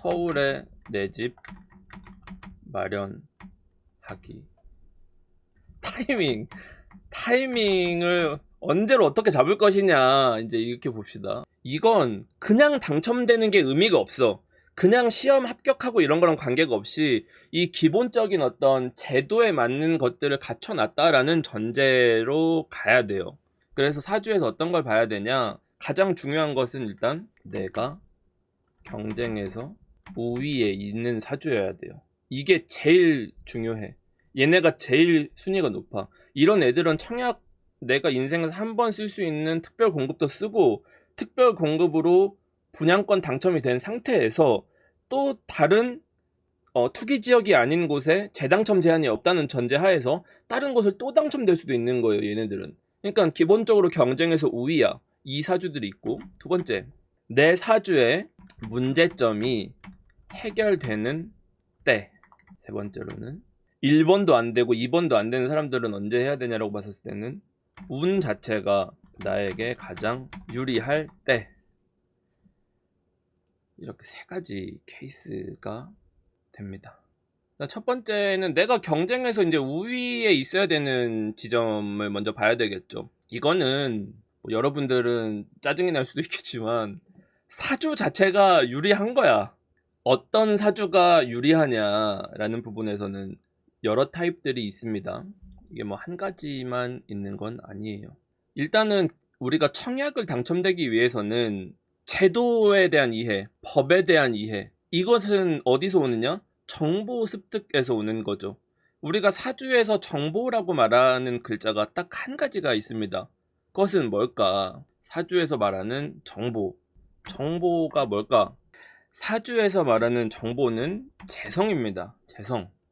서울에 내 집 마련하기. 타이밍을 언제로 어떻게 잡을 것이냐, 이제 이렇게 봅시다. 이건 그냥 당첨되는 게 의미가 없어. 그냥 시험 합격하고 이런 거랑 관계가 없이 이 기본적인 어떤 제도에 맞는 것들을 갖춰놨다라는 전제로 가야 돼요. 그래서 사주에서 어떤 걸 봐야 되냐, 가장 중요한 것은 일단 내가 경쟁에서 우위에 있는 사주여야 돼요. 이게 제일 중요해. 얘네가 제일 순위가 높아. 이런 애들은 청약, 내가 인생에서 한 번 쓸 수 있는 특별 공급도 쓰고 특별 공급으로 분양권 당첨이 된 상태에서 또 다른 투기 지역이 아닌 곳에 재당첨 제한이 없다는 전제 하에서 다른 곳을 또 당첨될 수도 있는 거예요, 얘네들은. 그러니까 기본적으로 경쟁에서 우위야. 이 사주들이 있고, 두 번째, 내 사주의 문제점이 해결되는 때. 세 번째로는 1번도 안 되고 2번도 안 되는 사람들은 언제 해야 되냐라고 봤을 때는 운 자체가 나에게 가장 유리할 때. 이렇게 세 가지 케이스가 됩니다. 첫 번째는 내가 경쟁에서 이제 우위에 있어야 되는 지점을 먼저 봐야 되겠죠. 이거는 뭐 여러분들은 짜증이 날 수도 있겠지만 사주 자체가 유리한 거야. 어떤 사주가 유리하냐라는 부분에서는 여러 타입들이 있습니다. 이게 뭐 한 가지만 있는 건 아니에요. 일단은 우리가 청약을 당첨되기 위해서는 제도에 대한 이해, 법에 대한 이해, 이것은 어디서 오느냐? 정보 습득에서 오는 거죠. 우리가 사주에서 정보라고 말하는 글자가 딱 한 가지가 있습니다. 그것은 뭘까? 사주에서 말하는 정보. 정보가 뭘까? 사주에서 말하는 정보는 재성입니다.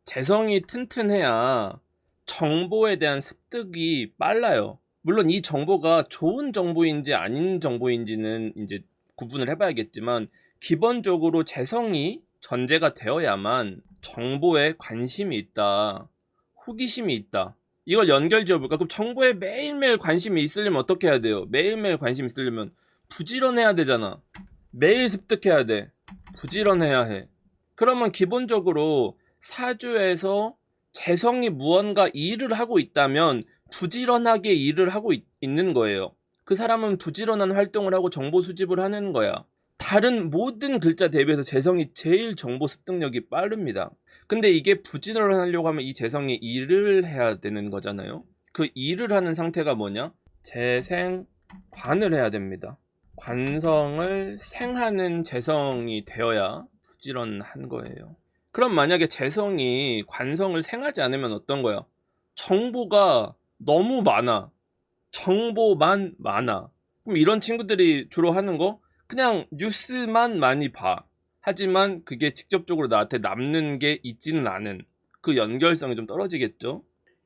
재성이 튼튼해야 정보에 대한 습득이 빨라요. 물론 이 정보가 좋은 정보인지 아닌 정보인지는 이제 구분을 해봐야겠지만 기본적으로 재성이 전제가 되어야만 정보에 관심이 있다, 호기심이 있다, 이걸 연결 지어볼까? 그럼 정보에 매일매일 관심이 있으려면 어떻게 해야 돼요? 매일매일 관심이 있으려면 부지런해야 되잖아. 매일 습득해야 돼. 부지런해야 해. 그러면 기본적으로 사주에서 재성이 무언가 일을 하고 있다면 부지런하게 일을 하고 있는 거예요. 그 사람은 부지런한 활동을 하고 정보 수집을 하는 거야. 다른 모든 글자 대비해서 재성이 제일 정보 습득력이 빠릅니다. 근데 이게 부지런하려고 하면 이 재성이 일을 해야 되는 거잖아요. 그 일을 하는 상태가 뭐냐? 재생관을 해야 됩니다. 관성을 생하는 재성이 되어야 부지런한 거예요. 그럼 만약에 재성이 관성을 생하지 않으면 어떤 거야? 정보가 너무 많아. 정보만 많아. 그럼 이런 친구들이 주로 하는 거? 그냥 뉴스만 많이 봐. 하지만 그게 직접적으로 나한테 남는 게 있지는 않은, 그 연결성이 좀 떨어지겠죠?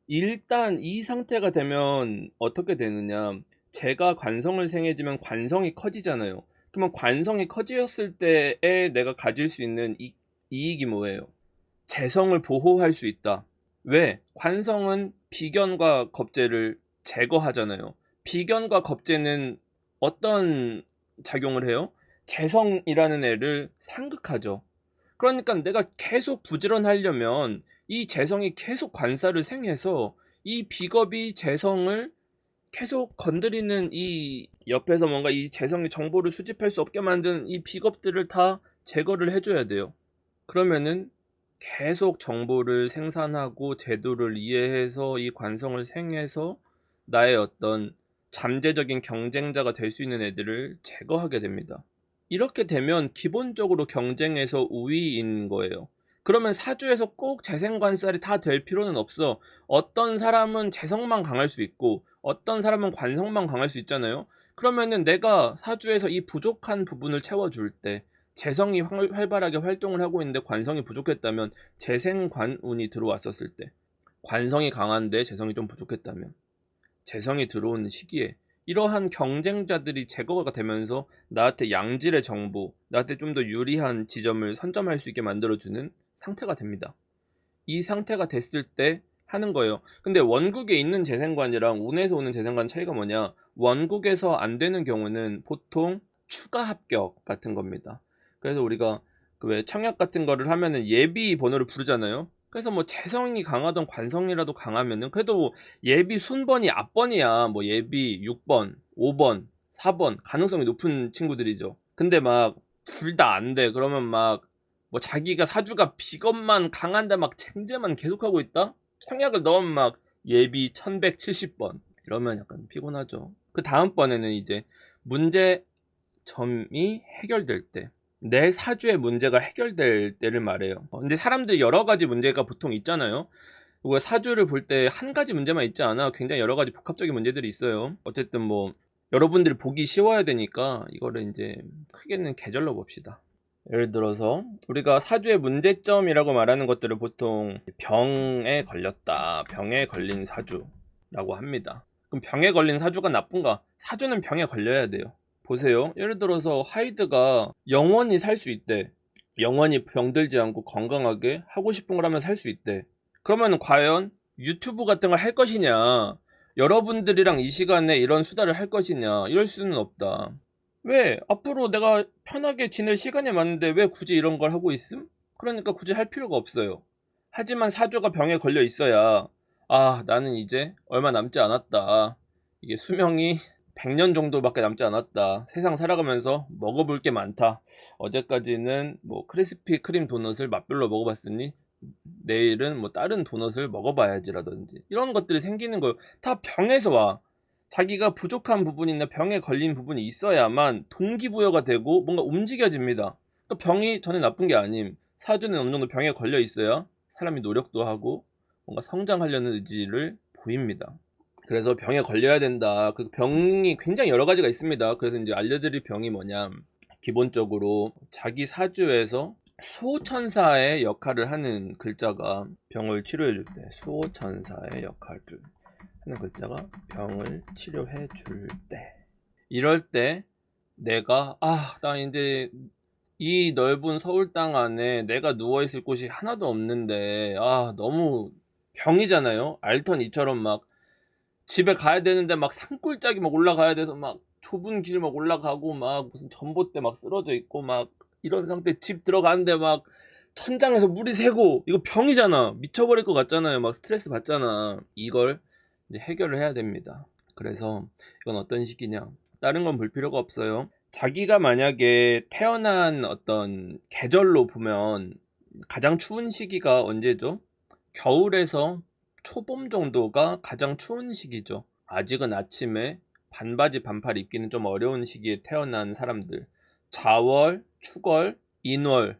일단 이 상태가 되면 어떻게 되느냐? 제가 관성을 생해지면 관성이 커지잖아요. 그러면 관성이 커지었을 때에 내가 가질 수 있는 이익이 뭐예요? 재성을 보호할 수 있다. 왜? 관성은 비견과 겁재를 제거하잖아요. 비견과 겁재는 어떤 작용을 해요? 재성이라는 애를 상극하죠. 그러니까 내가 계속 부지런하려면 이 재성이 계속 관사를 생해서 이 비겁이 재성을 계속 건드리는, 이 옆에서 뭔가 이 재성이 정보를 수집할 수 없게 만든 이 비겁들을 다 제거를 해줘야 돼요. 그러면은 계속 정보를 생산하고 제도를 이해해서 이 관성을 생해서 나의 어떤 잠재적인 경쟁자가 될 수 있는 애들을 제거하게 됩니다. 이렇게 되면 기본적으로 경쟁에서 우위인 거예요. 그러면 사주에서 꼭 재생관살이 다 될 필요는 없어. 어떤 사람은 재성만 강할 수 있고 어떤 사람은 관성만 강할 수 있잖아요. 그러면은 내가 사주에서 이 부족한 부분을 채워줄 때, 재성이 활발하게 활동을 하고 있는데 관성이 부족했다면, 재생관운이 들어왔었을 때, 관성이 강한데 재성이 좀 부족했다면, 재성이 들어오는 시기에 이러한 경쟁자들이 제거가 되면서 나한테 양질의 정보, 나한테 좀 더 유리한 지점을 선점할 수 있게 만들어주는 상태가 됩니다. 이 상태가 됐을 때 하는 거예요. 근데 원국에 있는 재생관이랑 운에서 오는 재생관 차이가 뭐냐? 원국에서 안 되는 경우는 보통 추가 합격 같은 겁니다. 그래서 우리가 그 왜 청약 같은 거를 하면은 예비 번호를 부르잖아요. 그래서 뭐 재성이 강하던 관성이라도 강하면은 그래도 예비 순번이 앞번이야. 뭐 예비 6번, 5번, 4번 가능성이 높은 친구들이죠. 근데 막 둘 다 안 돼. 그러면 막 뭐 자기가 사주가 비겁만 강한데 막 쟁제만 계속하고 있다? 청약을 넣으면 막 예비 1170번 이러면 약간 피곤하죠. 그 다음번에는 이제 문제점이 해결될 때, 내 사주의 문제가 해결될 때를 말해요. 근데 사람들이 여러 가지 문제가 보통 있잖아요. 그리고 사주를 볼 때 한 가지 문제만 있지 않아. 굉장히 여러 가지 복합적인 문제들이 있어요. 어쨌든 뭐 여러분들이 보기 쉬워야 되니까 이거를 이제 크게는 계절로 봅시다. 예를 들어서 우리가 사주의 문제점이라고 말하는 것들을 보통 병에 걸렸다, 병에 걸린 사주라고 합니다. 그럼 병에 걸린 사주가 나쁜가? 사주는 병에 걸려야 돼요. 보세요. 예를 들어서 하이드가 영원히 살 수 있대. 영원히 병들지 않고 건강하게 하고 싶은 걸 하면 살 수 있대. 그러면 과연 유튜브 같은 걸 할 것이냐? 여러분들이랑 이 시간에 이런 수다를 할 것이냐? 이럴 수는 없다. 왜? 앞으로 내가 편하게 지낼 시간이 많은데 왜 굳이 이런 걸 하고 있음? 그러니까 굳이 할 필요가 없어요. 하지만 사주가 병에 걸려 있어야, 아, 나는 이제 얼마 남지 않았다. 이게 수명이 100년 정도밖에 남지 않았다. 세상 살아가면서 먹어볼 게 많다. 어제까지는 뭐 크리스피 크림 도넛을 맛별로 먹어봤으니 내일은 뭐 다른 도넛을 먹어봐야지라든지 이런 것들이 생기는 거 다 병에서 와. 자기가 부족한 부분이나 병에 걸린 부분이 있어야만 동기부여가 되고 뭔가 움직여집니다. 또 병이 전혀 나쁜 게 아님. 사주는 어느 정도 병에 걸려 있어야 사람이 노력도 하고 뭔가 성장하려는 의지를 보입니다. 그래서 병에 걸려야 된다. 그 병이 굉장히 여러 가지가 있습니다. 그래서 이제 알려드릴 병이 뭐냐. 기본적으로 자기 사주에서 수호천사의 역할을 하는 글자가 병을 치료해 줄 때, 수호천사의 역할을 하는 글자가 병을 치료해 줄 때, 이럴 때 내가 나 이제 이 넓은 서울 땅 안에 내가 누워있을 곳이 하나도 없는데 너무 병이잖아요. 알턴 이처럼 막 집에 가야 되는데 막 산골짜기 막 올라가야 돼서 막 좁은 길 막 올라가고 막 무슨 전봇대 막 쓰러져 있고 막 이런 상태, 집 들어가는데 막 천장에서 물이 새고, 이거 병이잖아. 미쳐버릴 것 같잖아요. 막 스트레스 받잖아. 이걸 이제 해결을 해야 됩니다. 그래서 이건 어떤 식이냐, 다른 건 볼 필요가 없어요. 자기가 만약에 태어난 어떤 계절로 보면 가장 추운 시기가 언제죠? 겨울에서 초봄 정도가 가장 추운 시기죠. 아직은 아침에 반바지 반팔 입기는 좀 어려운 시기에 태어난 사람들, 자월, 축월, 인월,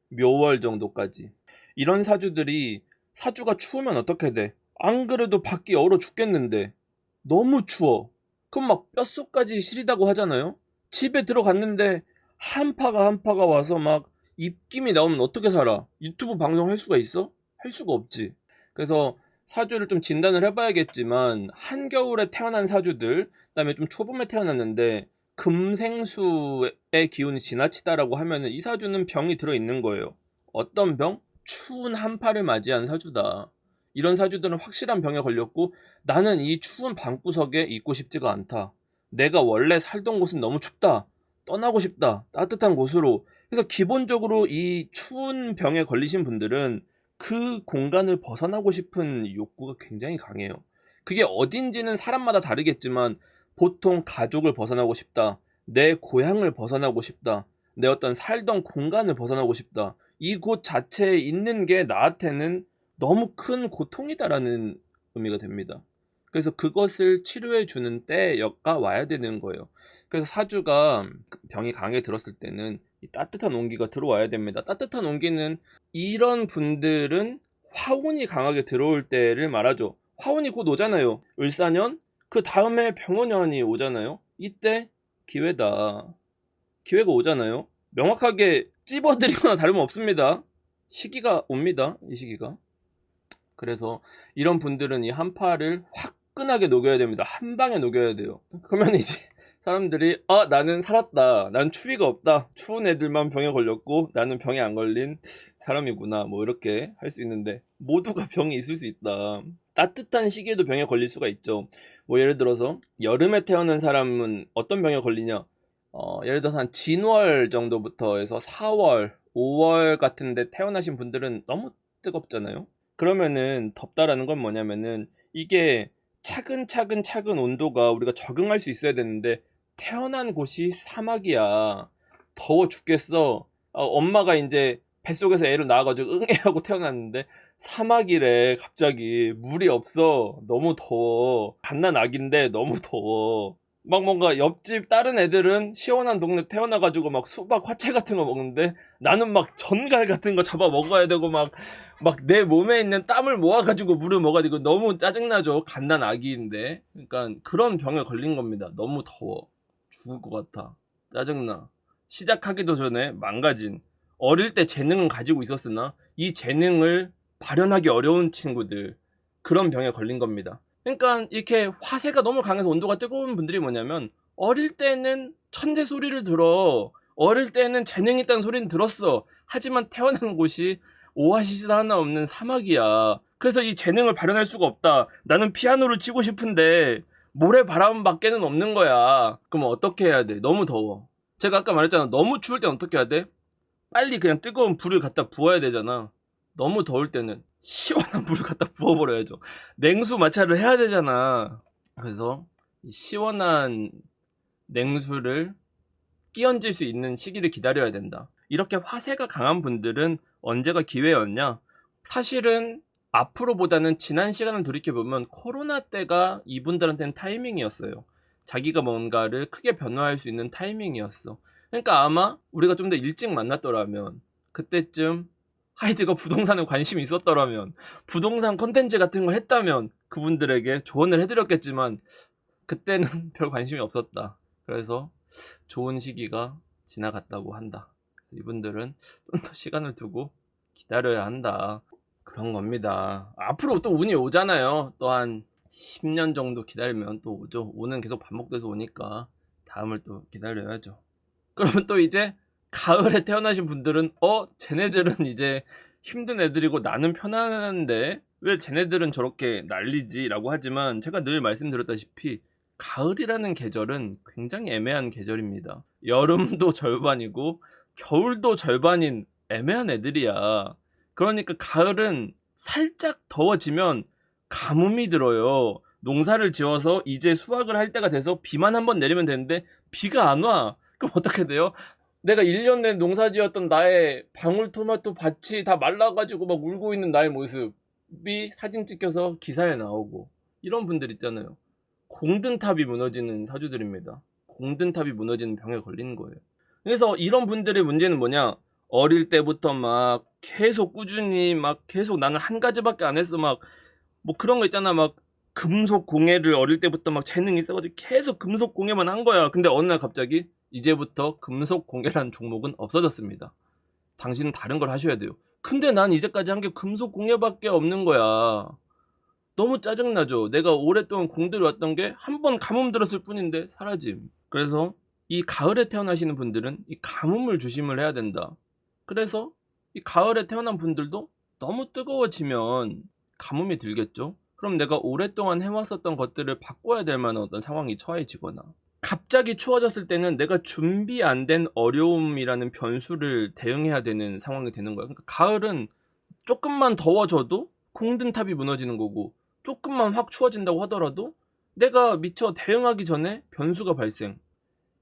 묘월 정도까지. 이런 사주들이, 사주가 추우면 어떻게 돼? 안 그래도 밖이 얼어 죽겠는데 너무 추워. 그럼 막 뼛속까지 시리다고 하잖아요. 집에 들어갔는데 한파가 한파가 와서 막 입김이 나오면 어떻게 살아? 유튜브 방송 할 수가 있어? 할 수가 없지. 그래서 사주를 좀 진단을 해봐야겠지만, 한겨울에 태어난 사주들, 그다음에 좀 초봄에 태어났는데 금생수의 기운이 지나치다라고 하면은 이 사주는 병이 들어있는 거예요. 어떤 병? 추운 한파를 맞이한 사주다. 이런 사주들은 확실한 병에 걸렸고, 나는 이 추운 방구석에 있고 싶지가 않다. 내가 원래 살던 곳은 너무 춥다. 떠나고 싶다. 따뜻한 곳으로. 그래서 기본적으로 이 추운 병에 걸리신 분들은 그 공간을 벗어나고 싶은 욕구가 굉장히 강해요. 그게 어딘지는 사람마다 다르겠지만 보통 가족을 벗어나고 싶다. 내 고향을 벗어나고 싶다. 내 어떤 살던 공간을 벗어나고 싶다. 이곳 자체에 있는 게 나한테는 너무 큰 고통이다라는 의미가 됩니다. 그래서 그것을 치료해 주는 때가 와야 되는 거예요. 그래서 사주가 병이 강하게 들었을 때는 이 따뜻한 온기가 들어와야 됩니다. 따뜻한 온기는, 이런 분들은 화운이 강하게 들어올 때를 말하죠. 화운이 곧 오잖아요. 을사년, 그 다음에 병원년이 오잖아요. 이때 기회다. 기회가 오잖아요. 명확하게 찝어드리거나 다름없습니다. 시기가 옵니다. 이 시기가. 그래서 이런 분들은 이 한파를 화끈하게 녹여야 됩니다. 한 방에 녹여야 돼요. 그러면 이제 사람들이 나는 살았다. 난 추위가 없다. 추운 애들만 병에 걸렸고 나는 병에 안 걸린 사람이구나. 뭐 이렇게 할 수 있는데, 모두가 병이 있을 수 있다. 따뜻한 시기에도 병에 걸릴 수가 있죠. 뭐 예를 들어서 여름에 태어난 사람은 어떤 병에 걸리냐? 예를 들어서 한 진월 정도부터 해서 4월, 5월 같은데 태어나신 분들은 너무 뜨겁잖아요. 그러면은 덥다라는 건 뭐냐면은 이게 차근차근 차근 온도가 우리가 적응할 수 있어야 되는데 태어난 곳이 사막이야. 더워 죽겠어. 엄마가 이제 뱃속에서 애를 낳아 가지고 응애 하고 태어났는데 사막이래. 갑자기 물이 없어. 너무 더워. 갓난 아기인데 너무 더워. 막 뭔가 옆집 다른 애들은 시원한 동네 태어나 가지고 막 수박 화채 같은 거 먹는데 나는 막 전갈 같은 거 잡아 먹어야 되고 막 내 몸에 있는 땀을 모아 가지고 물을 먹어야 되고 너무 짜증나죠. 갓난 아기인데. 그러니까 그런 병에 걸린 겁니다. 너무 더워. 죽을 것 같아. 짜증나. 시작하기도 전에 망가진. 어릴 때 재능은 가지고 있었으나 이 재능을 발현하기 어려운 친구들. 그런 병에 걸린 겁니다. 그러니까 이렇게 화세가 너무 강해서 온도가 뜨거운 분들이 뭐냐면 어릴 때는 천재 소리를 들어. 어릴 때는 재능 있다는 소리는 들었어. 하지만 태어난 곳이 오아시스 하나 없는 사막이야. 그래서 이 재능을 발현할 수가 없다. 나는 피아노를 치고 싶은데 모래 바람밖에는 없는 거야. 그럼 어떻게 해야 돼? 너무 더워. 제가 아까 말했잖아. 너무 추울 땐 어떻게 해야 돼? 빨리 그냥 뜨거운 불을 갖다 부어야 되잖아. 너무 더울 때는 시원한 물을 갖다 부어버려야죠. 냉수 마찰을 해야 되잖아. 그래서 이 시원한 냉수를 끼얹을 수 있는 시기를 기다려야 된다. 이렇게 화세가 강한 분들은 언제가 기회였냐? 사실은 앞으로보다는 지난 시간을 돌이켜보면 코로나 때가 이분들한테는 타이밍이었어요. 자기가 뭔가를 크게 변화할 수 있는 타이밍이었어. 그러니까 아마 우리가 좀 더 일찍 만났더라면, 그때쯤 하이드가 부동산에 관심이 있었더라면, 부동산 콘텐츠 같은 걸 했다면 그분들에게 조언을 해드렸겠지만 그때는 별 관심이 없었다. 그래서 좋은 시기가 지나갔다고 한다. 이분들은 좀 더 시간을 두고 기다려야 한다. 그런 겁니다. 앞으로 또 운이 오잖아요. 또 한 10년 정도 기다리면 또 오죠. 오는 계속 반복돼서 오니까 다음을 또 기다려야죠. 그러면 또 이제 가을에 태어나신 분들은 쟤네들은 이제 힘든 애들이고 나는 편안한데 왜 쟤네들은 저렇게 난리지? 라고 하지만 제가 늘 말씀드렸다시피 가을이라는 계절은 굉장히 애매한 계절입니다. 여름도 절반이고 겨울도 절반인 애매한 애들이야. 그러니까 가을은 살짝 더워지면 가뭄이 들어요. 농사를 지어서 이제 수확을 할 때가 돼서 비만 한번 내리면 되는데 비가 안 와. 그럼 어떻게 돼요? 내가 1년 내내 농사 지었던 나의 방울토마토 밭이 다 말라가지고 막 울고 있는 나의 모습이 사진 찍혀서 기사에 나오고 이런 분들 있잖아요. 공든탑이 무너지는 사주들입니다. 공든탑이 무너지는 병에 걸리는 거예요. 그래서 이런 분들의 문제는 뭐냐? 어릴 때부터 막 계속 꾸준히 막 계속 나는 한 가지밖에 안 했어. 막 뭐 그런 거 있잖아. 막 금속 공예를 어릴 때부터 막 재능이 있어가지고 계속 금속 공예만 한 거야. 근데 어느 날 갑자기 이제부터 금속 공예라는 종목은 없어졌습니다. 당신은 다른 걸 하셔야 돼요. 근데 난 이제까지 한 게 금속 공예밖에 없는 거야. 너무 짜증나죠. 내가 오랫동안 공들여 왔던 게 한 번 가뭄 들었을 뿐인데 사라짐. 그래서 이 가을에 태어나시는 분들은 이 가뭄을 조심을 해야 된다. 그래서 이 가을에 태어난 분들도 너무 뜨거워지면 가뭄이 들겠죠. 그럼 내가 오랫동안 해왔었던 것들을 바꿔야 될 만한 어떤 상황이 처해지거나 갑자기 추워졌을 때는 내가 준비 안 된 어려움이라는 변수를 대응해야 되는 상황이 되는 거야. 그러니까 가을은 조금만 더워져도 공든탑이 무너지는 거고 조금만 확 추워진다고 하더라도 내가 미처 대응하기 전에 변수가 발생.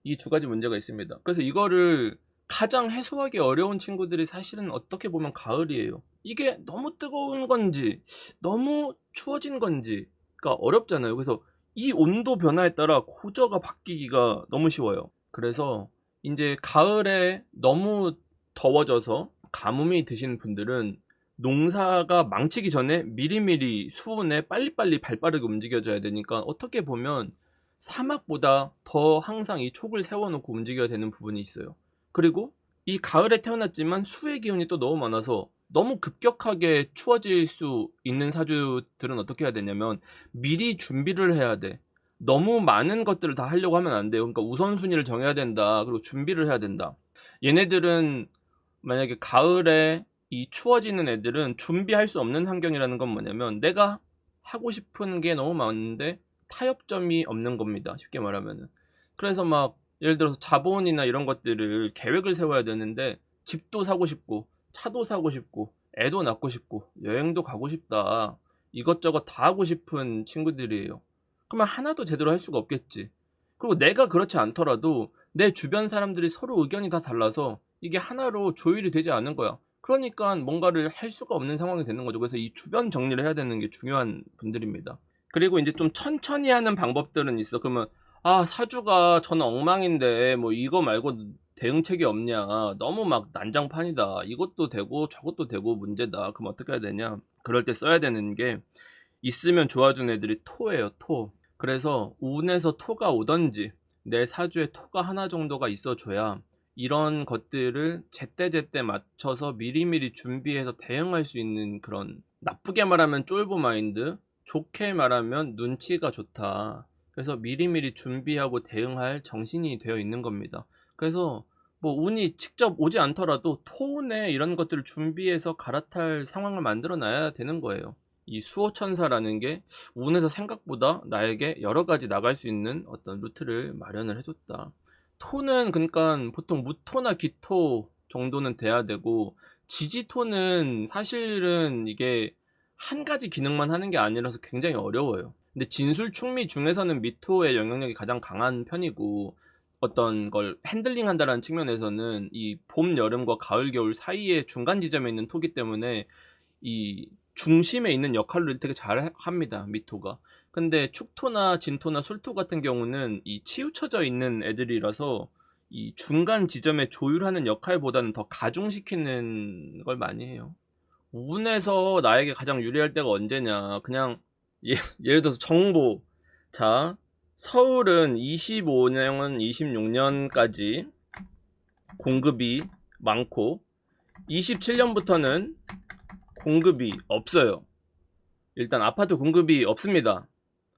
이 두 가지 문제가 있습니다. 그래서 이거를 가장 해소하기 어려운 친구들이 사실은 어떻게 보면 가을이에요. 이게 너무 뜨거운 건지 너무 추워진 건지가 어렵잖아요. 그래서 이 온도 변화에 따라 고저가 바뀌기가 너무 쉬워요. 그래서 이제 가을에 너무 더워져서 가뭄이 드신 분들은 농사가 망치기 전에 미리미리 수온에 빨리빨리 발빠르게 움직여줘야 되니까 어떻게 보면 사막보다 더 항상 이 촉을 세워놓고 움직여야 되는 부분이 있어요. 그리고 이 가을에 태어났지만 수의 기운이 또 너무 많아서 너무 급격하게 추워질 수 있는 사주들은 어떻게 해야 되냐면 미리 준비를 해야 돼. 너무 많은 것들을 다 하려고 하면 안 돼요. 그러니까 우선순위를 정해야 된다. 그리고 준비를 해야 된다. 얘네들은 만약에 가을에 이 추워지는 애들은 준비할 수 없는 환경이라는 건 뭐냐면 내가 하고 싶은 게 너무 많은데 타협점이 없는 겁니다. 쉽게 말하면은. 그래서 막 예를 들어서 자본이나 이런 것들을 계획을 세워야 되는데 집도 사고 싶고 차도 사고 싶고 애도 낳고 싶고 여행도 가고 싶다. 이것저것 다 하고 싶은 친구들이에요. 그러면 하나도 제대로 할 수가 없겠지. 그리고 내가 그렇지 않더라도 내 주변 사람들이 서로 의견이 다 달라서 이게 하나로 조율이 되지 않은 거야. 그러니까 뭔가를 할 수가 없는 상황이 되는 거죠. 그래서 이 주변 정리를 해야 되는 게 중요한 분들입니다. 그리고 이제 좀 천천히 하는 방법들은 있어. 그러면 사주가 저는 엉망인데 뭐 이거 말고 대응책이 없냐. 너무 막 난장판이다. 이것도 되고 저것도 되고 문제다. 그럼 어떻게 해야 되냐. 그럴 때 써야 되는 게 있으면 좋아주는 애들이 토예요. 토. 그래서 운에서 토가 오던지 내 사주에 토가 하나 정도가 있어줘야 이런 것들을 제때제때 맞춰서 미리미리 준비해서 대응할 수 있는 그런, 나쁘게 말하면 쫄보 마인드, 좋게 말하면 눈치가 좋다. 그래서 미리미리 준비하고 대응할 정신이 되어 있는 겁니다. 그래서 뭐 운이 직접 오지 않더라도 토운에 이런 것들을 준비해서 갈아탈 상황을 만들어 놔야 되는 거예요. 이 수호천사라는 게 운에서 생각보다 나에게 여러 가지 나갈 수 있는 어떤 루트를 마련을 해줬다. 토는 그러니까 보통 무토나 기토 정도는 돼야 되고, 지지토는 사실은 이게 한 가지 기능만 하는 게 아니라서 굉장히 어려워요. 근데 진술충미 중에서는 미토의 영향력이 가장 강한 편이고, 어떤 걸 핸들링 한다는 측면에서는 이 봄, 여름과 가을, 겨울 사이에 중간 지점에 있는 토기 때문에 이 중심에 있는 역할을 되게 잘 합니다, 미토가. 근데 축토나 진토나 술토 같은 경우는 이 치우쳐져 있는 애들이라서 이 중간 지점에 조율하는 역할보다는 더 가중시키는 걸 많이 해요. 운에서 나에게 가장 유리할 때가 언제냐. 그냥 예를 들어서 정보. 자, 서울은 25년은 26년까지 공급이 많고 27년부터는 공급이 없어요. 일단 아파트 공급이 없습니다.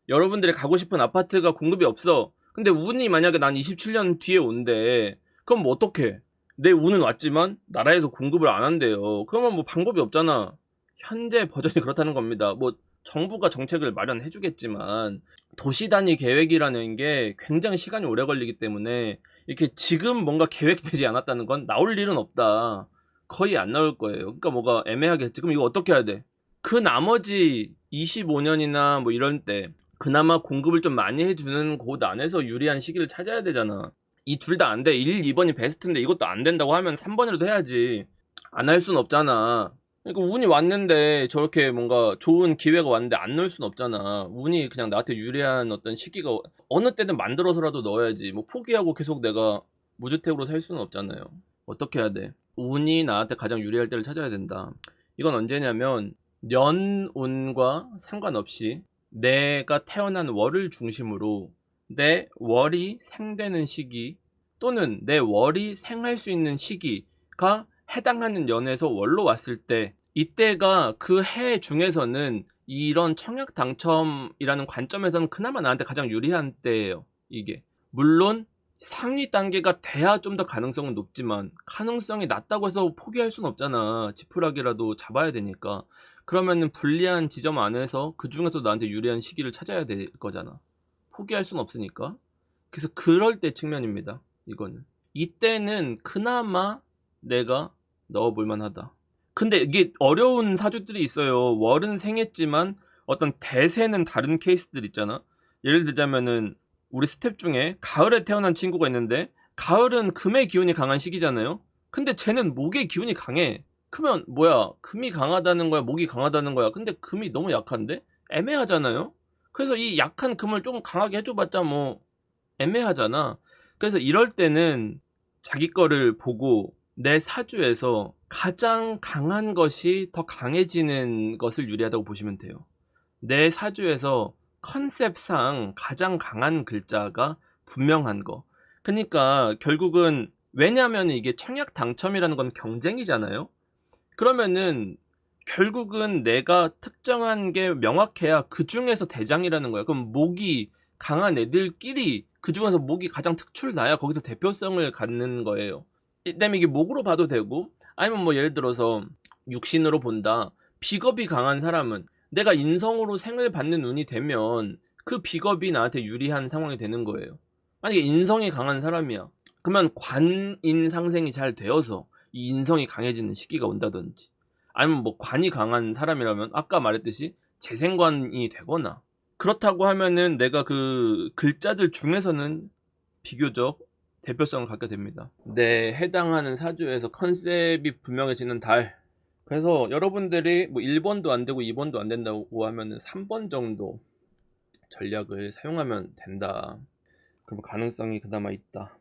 여러분들이 가고 싶은 아파트가 공급이 없어. 근데 운이 만약에 난 27년 뒤에 온대. 그럼 뭐 어떡해? 내 운은 왔지만 나라에서 공급을 안 한대요. 그러면 뭐 방법이 없잖아. 현재 버전이 그렇다는 겁니다. 뭐 정부가 정책을 마련해 주겠지만 도시 단위 계획이라는 게 굉장히 시간이 오래 걸리기 때문에 이렇게 지금 뭔가 계획되지 않았다는 건 나올 일은 없다. 거의 안 나올 거예요. 그러니까 뭐가 애매하게 지금 이거 어떻게 해야 돼? 그 나머지 25년이나 뭐 이런 때 그나마 공급을 좀 많이 해주는 곳 안에서 유리한 시기를 찾아야 되잖아. 이 둘 다 안 돼. 1, 2번이 베스트인데 이것도 안 된다고 하면 3번이라도 해야지. 안 할 순 없잖아. 그러니까 운이 왔는데 저렇게 뭔가 좋은 기회가 왔는데 안 넣을 순 없잖아. 운이 그냥 나한테 유리한 어떤 시기가 어느 때든 만들어서라도 넣어야지. 뭐 포기하고 계속 내가 무주택으로 살 수는 없잖아요. 어떻게 해야 돼? 운이 나한테 가장 유리할 때를 찾아야 된다. 이건 언제냐면 년운과 상관없이 내가 태어난 월을 중심으로 내 월이 생되는 시기 또는 내 월이 생할 수 있는 시기가 해당하는 연에서 월로 왔을 때, 이때가 그 해 중에서는 이런 청약 당첨이라는 관점에서는 그나마 나한테 가장 유리한 때예요. 이게 물론 상위 단계가 돼야 좀 더 가능성은 높지만 가능성이 낮다고 해서 포기할 순 없잖아. 지푸라기라도 잡아야 되니까. 그러면은 불리한 지점 안에서 그 중에서 나한테 유리한 시기를 찾아야 될 거잖아. 포기할 순 없으니까. 그래서 그럴 때 측면입니다. 이거는. 이때는 그나마 내가 넣어볼 만하다. 근데 이게 어려운 사주들이 있어요. 월은 생했지만 어떤 대세는 다른 케이스들 있잖아. 예를 들자면은 우리 스텝 중에 가을에 태어난 친구가 있는데 가을은 금의 기운이 강한 시기잖아요. 근데 쟤는 목의 기운이 강해. 그러면 뭐야, 금이 강하다는 거야, 목이 강하다는 거야. 근데 금이 너무 약한데 애매하잖아요. 그래서 이 약한 금을 좀 강하게 해줘봤자 뭐 애매하잖아. 그래서 이럴 때는 자기 거를 보고 내 사주에서 가장 강한 것이 더 강해지는 것을 유리하다고 보시면 돼요. 내 사주에서 컨셉상 가장 강한 글자가 분명한 거. 그러니까 결국은, 왜냐하면 이게 청약 당첨이라는 건 경쟁이잖아요. 그러면은 결국은 내가 특정한 게 명확해야 그 중에서 대장이라는 거야. 그럼 목이 강한 애들끼리 그 중에서 목이 가장 특출나야 거기서 대표성을 갖는 거예요. 그다음에 이게 목으로 봐도 되고, 아니면 뭐 예를 들어서 육신으로 본다. 비겁이 강한 사람은 내가 인성으로 생을 받는 운이 되면 그 비겁이 나한테 유리한 상황이 되는 거예요. 만약에 인성이 강한 사람이야. 그러면 관인 상생이 잘 되어서 이 인성이 강해지는 시기가 온다든지, 아니면 뭐 관이 강한 사람이라면 아까 말했듯이 재생관이 되거나, 그렇다고 하면은 내가 그 글자들 중에서는 비교적 대표성을 갖게 됩니다. 내 해당하는 사주에서 컨셉이 분명해지는 달. 그래서 여러분들이 뭐 1번도 안 되고 2번도 안 된다고 하면은 3번 정도 전략을 사용하면 된다. 그럼 가능성이 그나마 있다.